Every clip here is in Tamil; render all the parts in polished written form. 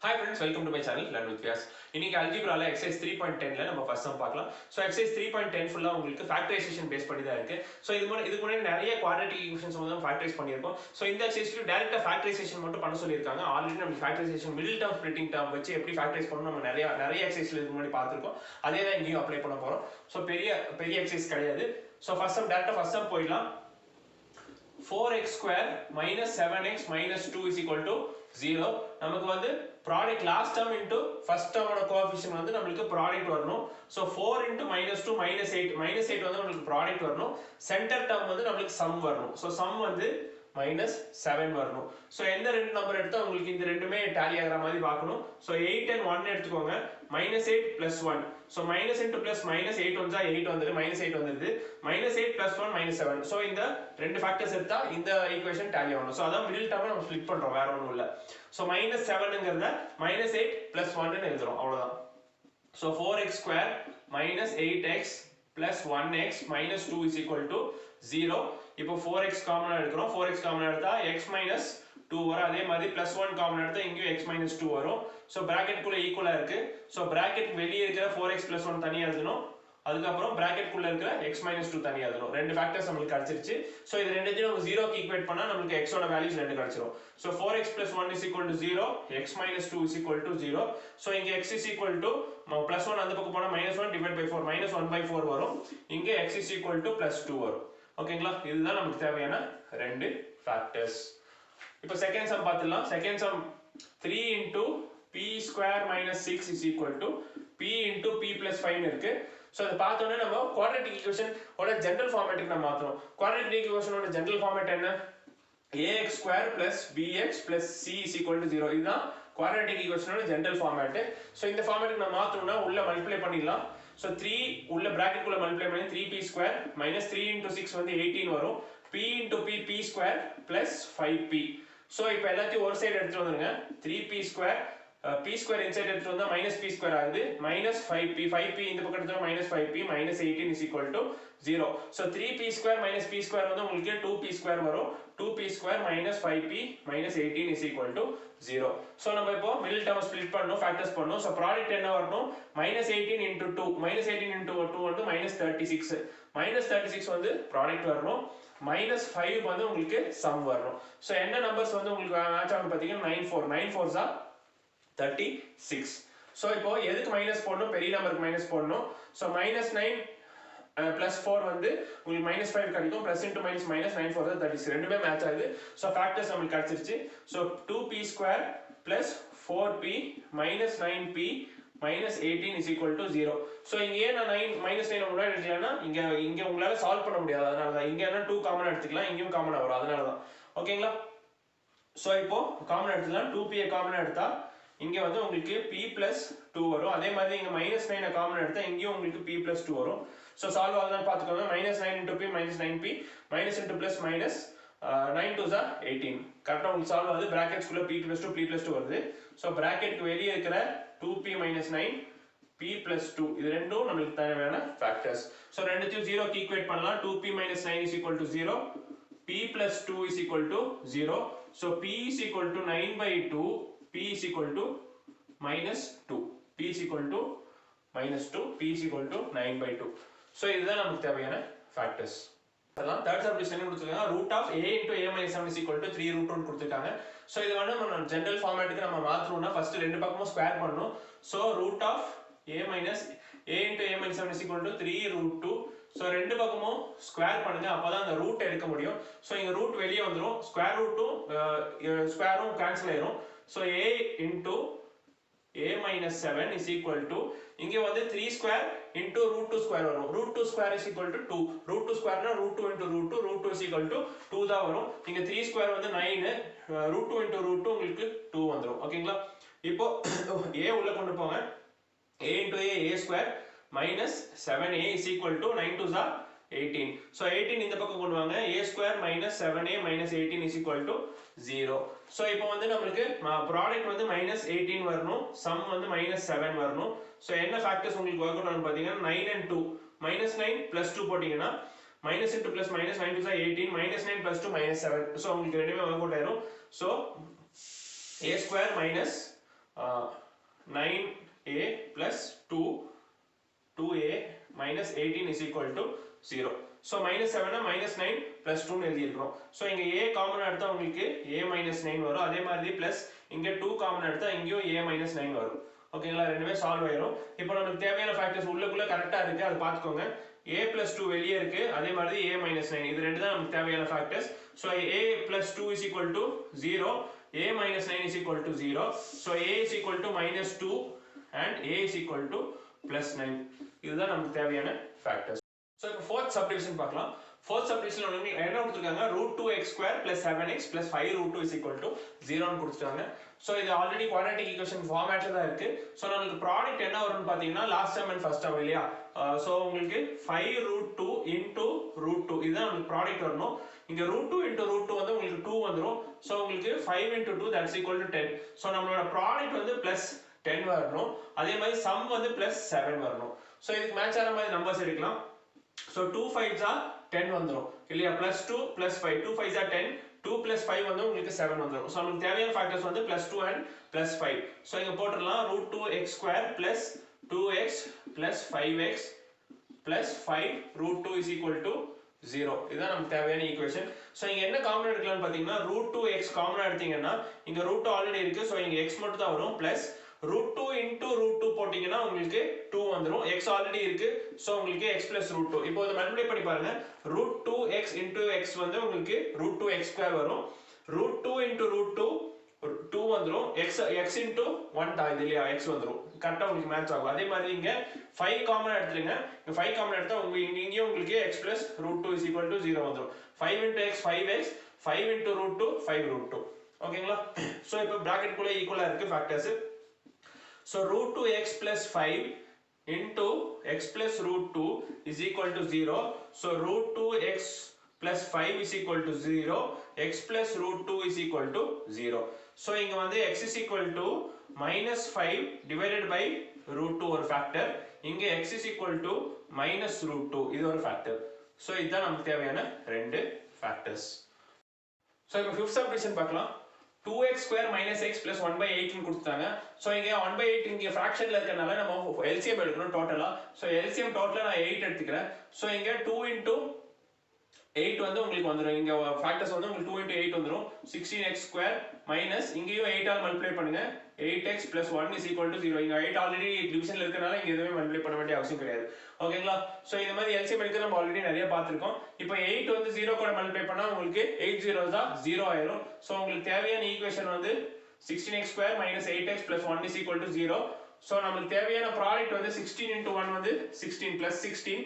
Hi friends, welcome to my channel Learn with Vyas. இன்னைக்கு அல்ஜிப்ரால எக்ஸசைஸ் 3.10ல நம்ம ஃபர்ஸ்ட் சம் பார்க்கலாம். சோ எக்ஸசைஸ் 3.10 ஃபுல்லா உங்களுக்கு ஃபேக்டரைசேஷன் பேஸ் பண்ணி தான் இருக்கு. சோ இதுக்கு முன்னாடி நிறைய குவாட்ராட்டிக் ஈக்குவேஷன்ஸ் வந்து ஃபேக்டரைஸ் பண்ணியிருக்கோம். சோ இந்த எக்ஸசைஸ்ல டைரக்ட்டா ஃபேக்டரைசேஷன் மட்டும் பண்ண சொல்லிருக்காங்க. ஆல்ரெடி நம்ம factorisation middle term splitting term வச்சு எப்படி ஃபேக்டரைஸ் பண்ணனும் நம்ம நிறைய எக்ஸசைஸ்ல இதுக்கு முன்னாடி பார்த்திருக்கோம். அதே தான் இங்கேயும் அப்ளை பண்ண போறோம். சோ பெரிய எக்ஸசைஸ் கிடையாது. சோ ஃபர்ஸ்ட் சம் டைரக்ட்டா ஃபர்ஸ்ட் சம் போயிடலாம். 4x square minus 7x minus 2 is equal to 0. நமக்கு வந்து product last term into first term ஓட coefficient வந்து நமக்கு product வரணும். So 4 into minus 2 minus 8 வந்து நமக்கு product வரணும். Center term வந்து நமக்கு sum வரணும். So sum வந்து minus 7 வரணும். So எந்த ரெண்டு நம்பர் எடுத்தா உங்களுக்கு இந்த ரெண்டுமே டேலி ஆகுற மாதிரி பார்க்கணும். So 8 and 1 எடுத்துக்கோங்க. minus 8 plus 1. So minus into plus minus 8 வந்தா 8 வந்துரு minus 8 வந்துருது. minus 8 plus 1 minus 7. So இந்த ரெண்டு ஃபேக்டர்ஸ் எடுத்தா இந்த ஈக்குவேஷன் டேலி ஆகணும். So அதான் மிடில் டேர்மை நம்ம ஸ்ப்ளிட் பண்றோம், வேற ஒண்ணும் இல்ல. So minus 7ங்கறத minus 8 plus 1 ன்னு எழுதுறோம், அவ்வளவுதான். So 4x square minus 8x plus 1x minus 2 is equal to 0. இப்போ 4x காமனா எடுக்கிறோம். 4x காமனா எடுத்தா x minus 2 வரும். அதே மாதிரி plus 1 காமனா எடுத்தா இங்கேயும் x minus 2 வரும். So bracket குள்ள ஈக்குவலா இருக்கு. So bracket வெளியே இருக்கிற 4x plus 1 தனியா எழுதணும். அதுக்கப்புறம் bracket குள்ள இருக்கிற x minus 2 தனியா எழுதணும். ரெண்டு ஃபேக்டர்ஸ் நமக்கு கிடைச்சிருச்சு. So இது ரெண்டையும் நம்ம 0 க்கு ஈக்குவேட் பண்ணா நமக்கு x ஓட வேல்யூஸ் ரெண்டு கிடைச்சிரும். So 4x plus 1 is equal to 0, x minus 2 is equal to 0. So இங்க x is equal to plus 1 அந்த பக்கம் போனா minus 1 divided by 4 minus 1 by 4 வரும். இங்க x is equal to plus 2 வரும். ஓகேங்களா? இதுதான் நமக்கு தேவையான ரெண்டு ஃபேக்டர்ஸ். இப்போ செகண்ட் சம் பார்த்துடலாம். Second sum 3 into p square minus 6 is equal to p into p plus 5 இருக்கு. சோ இத பார்த்தோம்னா நம்ம குவாட்ராட்டிக் ஈக்குவேஷன் ஓட ஜெனரல் ஃபார்மேட்டுக்கு நம்ம மாத்துறோம். குவாட்ராட்டிக் ஈக்குவேஷனோட ஜெனரல் ஃபார்மேட் என்ன? ax square plus bx plus c is equal to 0. இதுதான் குவாட்ராட்டிக் ஈக்குவேஷனோட ஜெனரல் ஃபார்மேட். சோ இந்த ஃபார்மேட்டுக்கு நம்ம மாத்தணும்னா உள்ள மல்டிப்ளை பண்ணிடலாம். So 3 உள்ள bracket குள்ள மல்டிப்ளை பண்ணி 3p square minus 3 into 6 வந்து 18 வரும். p into p square plus 5p. So இப்போ எல்லாத்தையும் ஒரு சைடு எடுத்துட்டு வந்துருங்க. 3p square p square inside எடுத்துட்டு வந்தா minus p square ஆகுது. minus 5p இந்த பக்கம் எடுத்தா minus 5p minus 18 is equal to 0. So 3p square minus p square வந்து உங்களுக்கு 2p square வரும். 2p square minus 5p minus 18 is equal to 0. So நம்ம இப்போ மிடில் டேர்ம் ஸ்ப்ளிட் பண்ணனும், ஃபேக்டர்ஸ் பண்ணனும். So ப்ராடக்ட் என்ன வரணும்? minus 18 into 2. minus 18 into 2 வந்து minus 36. minus 36 வந்து ப்ராடக்ட் வரணும். minus 5 வந்து உங்களுக்கு சம் வரணும். So என்ன நம்பர்ஸ் வந்து உங்களுக்கு மேட்ச் ஆகும் பாத்தீங்கன்னா 9 4s are 36. So இப்போ எதுக்கு மைனஸ் போடணும்? பெரிய நம்பருக்கு மைனஸ் போடணும். So minus 9 plus 4 வந்து உங்களுக்கு minus 5 கிடைக்கும். plus into minus minus 9 4 36 ரெண்டுமே மேட்ச் ஆகுது. So ஃபேக்டர்ஸ் நமக்கு கிடைச்சிருச்சு. So 2p square plus 4p minus 9p minus 18 is equal to 0. So இங்க ஏன் நான் 9 minus 9 முன்னாடி எடுக்கலன்னா இங்க உங்களால சால்வ் பண்ண முடியாது. அதனால தான் இங்க என்ன 2 காமனா எடுத்துக்கலாம், இங்கேயும் காமனா வரும். அதனால தான். ஓகேங்களா? So இப்போ காமனா எடுத்துக்கலாம். 2p காமனா எடுத்தா இங்க வந்து உங்களுக்கு p plus 2 வரும். அதே மாதிரி இங்க minus 9 காமன் எடுத்தா இங்கேயும் உங்களுக்கு p plus 2 வரும். சோ சால்வ் ஆகுதான்னு பாத்துக்கோங்க. minus 9 into p minus 9p minus into plus minus 9 2s are 18. கரெக்ட்டா உங்களுக்கு சால்வ் ஆகுது. பிராக்கெட்ஸ் குள்ள p plus 2 p plus 2 வருது. சோ பிராக்கெட்க்கு வெளிய இருக்கிற 2p minus 9 p plus 2 இது ரெண்டும் நமக்கு தேவையான ஃபேக்டர்ஸ். சோ ரெண்டுத்தையும் 0 க்கு ஈக்குவேட் பண்ணலாம். 2p minus 9 is equal to 0, p plus 2 is equal to 0. So p is equal to 9 by 2, p is equal to minus 2, p is equal to minus 2, p is equal to 9 by 2. So இதுதான் நமக்கு தேவையான ஃபேக்டர்ஸ். அதெல்லாம் தேர்ட் சப்டிவிஷன் என்ன கொடுத்திருக்காங்க? root of a into a minus 7 is equal to 3 root 1 கொடுத்திருக்காங்க. சோ இது வந்து நம்ம ஜெனரல் ஃபார்மேட்டுக்கு நம்ம மாத்தணும்னா ஃபர்ஸ்ட் ரெண்டு பக்கமும் ஸ்கொயர் பண்ணனும். So root of a minus a into a minus 7 is equal to 3 root 2. So ரெண்டு பக்கமும் ஸ்கொயர் பண்ணுங்க, அப்பதான் அந்த ரூட் எடுக்க முடியும். சோ இங்க ரூட் வெளியே வந்துரும். ஸ்கொயர் ரூட்டும் ஸ்கொயரும் கேன்சல் ஆயிரும். So a into a minus 7 is equal to இங்க வந்து 3 square into root 2 square வரும். root 2 square is equal to 2. root 2 square னா root 2 into root 2, root 2 is equal to 2 தான் வரும். இங்க 3 square வந்து 9, root 2 into root 2 உங்களுக்கு 2 வந்துரும். ஓகேங்களா? இப்போ a உள்ள கொண்டு போங்க. a into a square minus 7a is equal to 9 2s are 18. So 18 இந்த பக்கம் கொண்டு வாங்க. a square minus 7a minus 18 is equal to 0. So இப்போ வந்து நமக்கு ப்ராடக்ட் வந்து minus 18 வரணும், சம் வந்து minus 7 வரணும். So என்ன ஃபேக்டர்ஸ் உங்களுக்கு வொர்க் அவுட் ஆகும் பாத்தீங்கன்னா 9 and 2 minus 9 plus 2 போட்டீங்கன்னா minus into plus minus 9 2s are 18 minus 9 plus 2 minus 7. So உங்களுக்கு ரெண்டுமே வொர்க் அவுட் ஆயிரும். So a square minus 9a plus 2a minus 18 is equal to 0. So minus 7 minus 9 plus 2 எழுதியிருக்கிறோம். So இங்க a காமன் எடுத்தா உங்களுக்கு a minus 9 வரும். அதே மாதிரி plus இங்க 2 காமன் எடுத்தா இங்கேயும் a minus 9 வரும். ஓகேங்களா, ரெண்டுமே சால்வ் ஆயிரும். இப்போ நமக்கு தேவையான ஃபேக்டர்ஸ் உள்ளுக்குள்ள கரெக்டா இருக்கு, அதை பார்த்துக்கோங்க. a plus 2 வெளியே இருக்கு, அதே மாதிரி a minus 9, இது ரெண்டு தான் நமக்கு தேவையான factors. So a plus 2 is equal to 0, a minus 9 is equal to 0. So a is equal to minus 2 and a is equal to plus 9. இதுதான் நமக்கு தேவையான ஃபேக்டர்ஸ். ஸோ இப்போ ஃபோர்த் சப்டிவிஷன் பார்க்கலாம். ஃபோர்த் சப்டிவிஷன் உங்களுக்கு என்ன கொடுத்துருக்காங்க, √2x square plus 7x plus 5√2 is equal to 0ன்னு கொடுத்துட்டாங்க. ஸோ இது ஆல்ரெடி குவாட்ராட்டிக் ஈக்குவேஷன் ஃபார்மேட்ல தான் இருக்கு. ஸோ நம்மளுக்கு ப்ராடக்ட் என்ன வரும்னு பார்த்தீங்கன்னா last term and first term இல்லையா. ஸோ உங்களுக்கு 5√2 இன்டூ √2 இதுதான் உங்களுக்கு ப்ராடக்ட் வரணும். இங்க √2 இன்டூ √2 வந்து உங்களுக்கு 2 வந்துடும். ஸோ உங்களுக்கு 5 into 2 that's equal to 10. So நம்மளோட ப்ராடக்ட் வந்து பிளஸ் 10 வரணும். அதே மாதிரி சம் வந்து பிளஸ் 7 வரணும். ஸோ இதுக்கு மேட்ச் ஆகிற மாதிரி நம்பர்ஸ் எடுக்கலாம். So 2 5s are 10 வந்துரும் இல்லையா, plus 2 plus 5, 2 5s are 10, 2 plus 5 வந்து உங்களுக்கு 7 வந்துரும். So நமக்கு தேவையான ஃபேக்டர்ஸ் வந்து plus 2 and plus 5. So இங்க போட்டுடலாம் √2x square plus 2x plus 5x plus 5 √2 is equal to 0. இதுதான் நமக்கு தேவையான ஈக்குவேஷன். ஸோ இங்க என்ன காமன் எடுக்கலாம்னு பார்த்தீங்கன்னா √2x காமனா எடுத்தீங்கன்னா இங்க √2 ஆல்ரெடி இருக்கு. ஸோ இங்க x மட்டும் தான் வரும். பிளஸ் √2 into √2 போட்டீங்கன்னா உங்களுக்கு 2 வந்துரும். x ஆல்ரெடி இருக்கு. சோ உங்களுக்கு x plus √2. இப்போ இத மல்டிப்ளை பண்ணி பாருங்க. √2x into x வந்து உங்களுக்கு √2x square வரும். √2 into √2 2 வந்துரும். x into 1 தான் இது இல்லையா, x வந்துரும். கரெக்ட்டா உங்களுக்கு மேட்ச் ஆகும். அதே மாதிரி இங்க 5 காமன் எடுத்துங்க. இந்த 5 காமன் எடுத்தா இங்க உங்களுக்கு x plus √2 is equal to 0 வந்துரும். 5 into x 5x, 5 into √2 5√2. ஓகேங்களா. சோ இப்போ பிராக்கெட் குள்ள ஈக்குவலா இருக்கு factors. So √2x plus 5 into x plus √2 is equal to 0. So √2x plus 5 is equal to 0. X plus √2 is equal to 0. So இங்க வந்து x is equal to minus 5 divided by √2 ஒரு ஃபேக்டர். இங்க x is equal to minus √2 இது ஒரு ஃபேக்டர். So இதுதான் நமக்கு தேவையான ரெண்டு ஃபேக்டர்ஸ். So இப்போ ஃபிஃப்த் சப்டிவிஷன் பார்க்கலாம். 2x square minus x plus 1/8 ன்னு கொடுத்தாங்க. சோ இங்க 1/8 இங்க ஃபிராக்ஷன்ல இருக்கறனால நம்ம LCM எடுக்கணும் டோட்டலா. சோ LCM டோட்டலா நான் 8 எடுத்துக்கிறேன். சோ இங்க 2 into 8 வந்து உங்களுக்கு வந்துரும். இங்க ஃபேக்டர்ஸ் வந்து உங்களுக்கு 2 into 8 வந்துரும். 16x square minus இங்கேயும் 8 ஆல் மல்டிப்ளை பண்ணுங்க. 8x plus 1 is equal to 0. இங்க 8 ஆல்ரெடி டிவிஷன்ல இருக்கறனால இங்க எதுவுமே மல்டிப்ளை பண்ண வேண்டிய அவசியம் கிடையாது. ஓகேங்களா. சோ இந்த மாதிரி LCM எடுக்க நம்ம ஆல்ரெடி நிறைய பார்த்திருக்கோம். இப்போ 8 வந்து 0 கூட மல்டிப்ளை பண்ணா உங்களுக்கு 8 zeros தான் 0 ஆயிரும். சோ உங்களுக்கு தேவையான ஈக்குவேஷன் வந்து 16x square minus 8x plus 1 is equal to 0. So நமக்கு தேவையான ப்ராடக்ட் வந்து 16 into 1 வந்து 16 plus 16.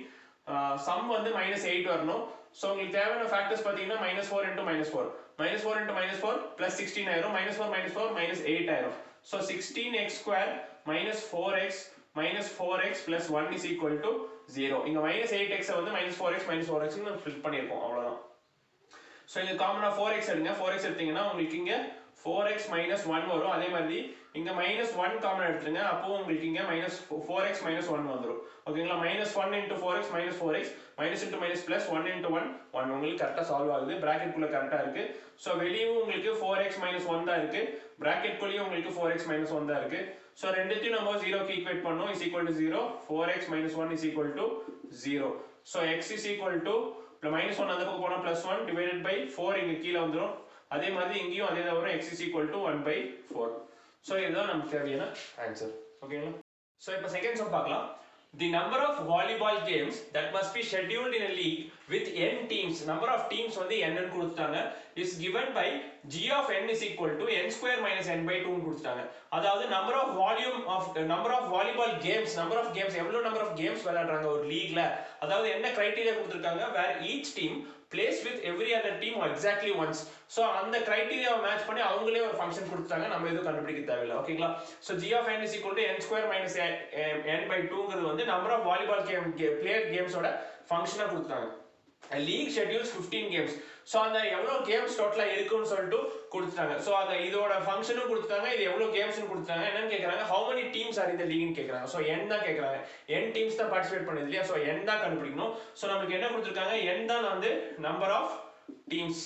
சம் வந்து -8 வரணும். சோ உங்களுக்கு தேவையான ஃபேக்டர்ஸ் பாத்தீங்கன்னா -4 into -4, -4 into -4 plus 16 ஆயிரும். -4 -4 -8 ஆயிரும். So 16x square minus 4x minus 4x plus 1 is equal to 0. இங்க -8x வந்து -4x ன்னு ஃபில் பண்ணிருக்கோம், அவ்வளவுதான். சோ இங்க காமனா 4x எடுங்க. 4x எடுத்தீங்கன்னா உங்களுக்கு இங்க 4x minus 1 வரும். அதே மாதிரி இங்க -1 காமன் எடுத்துருங்க. அப்போ உங்களுக்கு இங்க -4x minus 1 வந்துரும். ஓகேங்களா. -1 into 4x minus 4x minus into minus plus 1 into 1 1 உங்களுக்கு கரெக்ட்டா சால்வ் ஆகுது. பிராக்கெட் குள்ள கரெக்ட்டா இருக்கு. சோ வெளியவும் உங்களுக்கு 4x minus 1 தான் இருக்கு. பிராக்கெட் குள்ளயும் உங்களுக்கு 4x minus 1 தான் இருக்கு. சோ ரெண்டுத்தையும் நம்ம 0 க்கு ஈக்குவேட் பண்ணோம். is equal to 0. 4x minus 1 is equal to 0. So x is equal to -1 அந்த பக்கம் போனா +1 divided by 4 இங்க கீழ வந்துரும். அதே மாதிரி இங்கேயும் அதே தான் வரும். x is equal to 1/4. So இதுதான் நமக்கு தேவையான ஆன்சர். ஓகேங்களா. சோ இப்போ செகண்ட் சம் பார்க்கலாம். The number of volleyball games that must be scheduled in a league with n teams, number of teams வந்து n ன்னு கொடுத்துட்டாங்க, is given by g of n is equal to n square minus n/2 ன்னு கொடுத்துட்டாங்க. அதாவது number of volleyball games, number of games, எவ்வளவு number of games விளையாடுறாங்க ஒரு லீக்ல, அதாவது என்ன கிரைட்டீரியா கொடுத்திருக்காங்க, where each team plays with every other team exactly once. So அந்த கிரைட்டீரியாவை மேட்ச் பண்ணி அவங்களே ஒரு ஃபங்க்ஷன் கொடுத்தாங்க, நம்ம எதுவும் கண்டுபிடிக்க தேவையில்லை. ஓகேங்களா. So g of n is equal to n square minus n/2ங்கிறது வந்து number of volleyball player games ஓட ஃபங்க்ஷனா கொடுத்தாங்க. A league schedules 15 games. So அந்த எவ்வளவு கேம்ஸ் டோட்டலா இருக்குன்னு சொல்லிட்டு கொடுத்துட்டாங்க. சோ அந்த இதோட ஃபங்க்ஷனும் கொடுத்துட்டாங்க, இது எவ்வளவு கேம்ஸ்னு கொடுத்துட்டாங்க. என்னன்னு கேக்குறாங்க, how many teams are in the league ன்னு கேக்குறாங்க. சோ n தான் கேக்குறாங்க. n டீம்ஸ் தான் பார்ட்டிசிபேட் பண்ணுது இல்லையா. சோ n தான் கண்டுபிடிக்கணும். சோ நமக்கு என்ன கொடுத்திருக்காங்க, n தான் வந்து number of teams.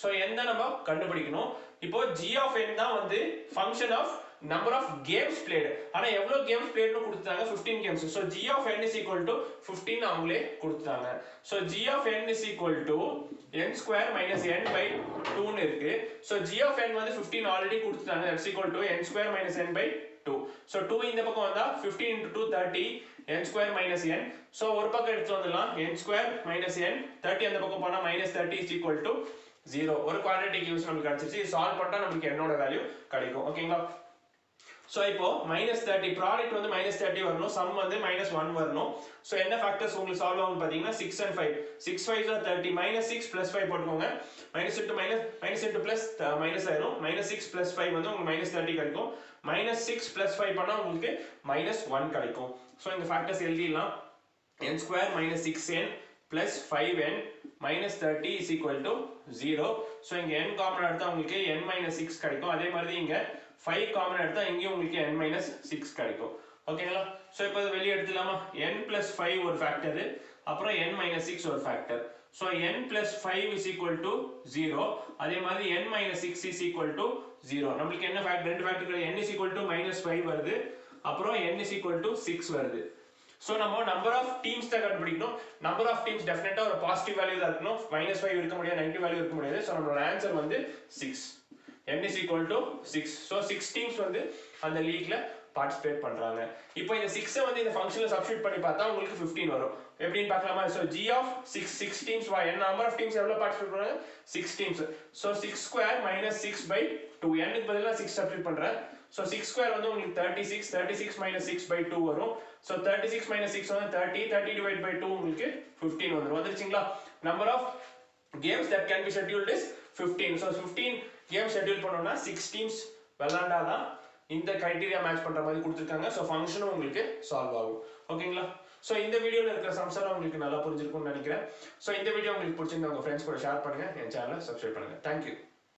So n தான் நம்ம கண்டுபிடிக்கணும். இப்போ g of n தான் வந்து function of number of games played. ஆனா எவ்வளவு games played னு கொடுத்தாங்க 15 games. So g of n is equal to 15 அவங்களே கொடுத்தாங்க. So g of n is equal to n square minus n by 2 னு இருக்கு. So g of n வந்து 15 ஆல்ரெடி கொடுத்தாங்க. That's equal to n square minus n by 2. So 2 இந்த பக்கம் வந்தா 15 into 2 30 n square minus n. So ஒரு பக்கம் எடுத்து வந்துடலாம் n square minus n 30 அந்த பக்கம் போனா minus 30 is equal to 0. ஒரு quadratic equation நமக்கு கிடைச்சிருச்சு. சால்வ் பண்ணா நமக்கு n ஓட வேல்யூ கிடைக்கும். ஓகேங்களா? So இப்போ minus 30 ப்ராடக்ட் வந்து minus 30 வரணும், sum வந்து minus 1 வரணும். So என்ன ஃபேக்டர்ஸ் உங்களுக்கு சால்வ் ஆகும் பாத்தீங்கன்னா 6 and 5. 6 5 is 30 minus 6 plus 5 போட்டுக்கோங்க. minus into plus minus ஆயிரும். minus 6 plus 5 வந்து உங்களுக்கு minus 30 கிடைக்கும். minus 6 plus 5 பண்ணா உங்களுக்கு minus 1 கிடைக்கும். So இந்த ஃபேக்டர்ஸ் எழுதிடலாம். n square minus 6n plus 5n minus 30 is equal to 0. So இங்க n காமன் எடுத்தா உங்களுக்கு n minus 6 கிடைக்கும். அதே மாதிரி இங்க 5 காமன் எடுத்தா இங்கேயும் உங்களுக்கு n minus 6 கிடைக்கும். ஓகேங்களா? சோ இப்போ இது வெளிய எடுத்துலாமா? n plus 5 ஒரு ஃபேக்டர், அப்புறம் n minus 6 ஒரு factor. So n plus 5 is equal to 0. அதே மாதிரி n minus 6 is equal to 0. நமக்கு என்ன ஃபேக்டர்? ரெண்டு factor n is equal to minus 5 வருது, அப்புறம் n is equal to 6 வருது. சோ நம்ம நம்பர் ஆஃப் டீம்ஸ் தான் கண்டுபிடிக்கணும். நம்பர் ஆஃப் டீம்ஸ் டெஃபினட்டா ஒரு பாசிட்டிவ் வேல்யூ தான் இருக்கணும். -5 இருக்க முடியாது, நெகட்டிவ் வேல்யூ இருக்க முடியாது. சோ நம்மளோட ஆன்சர் வந்து 6. n is equal to 6. So 6 teams வந்து அந்த லீக்ல பார்ட்டிசிபேட் பண்றாங்க. இப்போ இந்த 6 வந்து இந்த ஃபங்க்ஷன்ல சப்ஸ்டிட்யூட் பண்ணி பார்த்தா உங்களுக்கு 15 வரும். எப்படின்னு பார்க்கலாமா? So g of 6 teams by n number of teams எவ்வளவு பார்ட்டிசிபேட் பண்றாங்க? 6 teams. So 6 square minus 6 by 2. n க்கு பதிலா 6 சப்ஸ்டிட்யூட் பண்றேன். So 6 square வந்து உங்களுக்கு 36, 36 minus 6 by 2 வரும். So 36 minus 6 வந்து 30, 30 divided by 2 உங்களுக்கு 15 வந்துரும். வந்துருச்சுங்களா? Number of games that can be scheduled is 15. So 15 game schedule பண்ணோம்னா 6 டீம்ஸ் விளையாண்டாதான் இந்த கிரைட்டீரியா மேட்ச் பண்ற மாதிரி கொடுத்துருக்காங்க. ஸோ ஃபங்க்ஷனும் உங்களுக்கு சால்வ் ஆகும். ஓகேங்களா? ஸோ இந்த வீடியோவில் இருக்கிற சம்ஸ் எல்லாம் உங்களுக்கு நல்லா புரிஞ்சிருக்கும்னு நினைக்கிறேன். ஸோ இந்த வீடியோ உங்களுக்கு பிடிச்சிருந்தா உங்க ஃப்ரெண்ட்ஸ் கூட ஷேர் பண்ணுங்க, என் சேனலை சப்ஸ்கிரைப் பண்ணுங்க. தேங்க்யூ.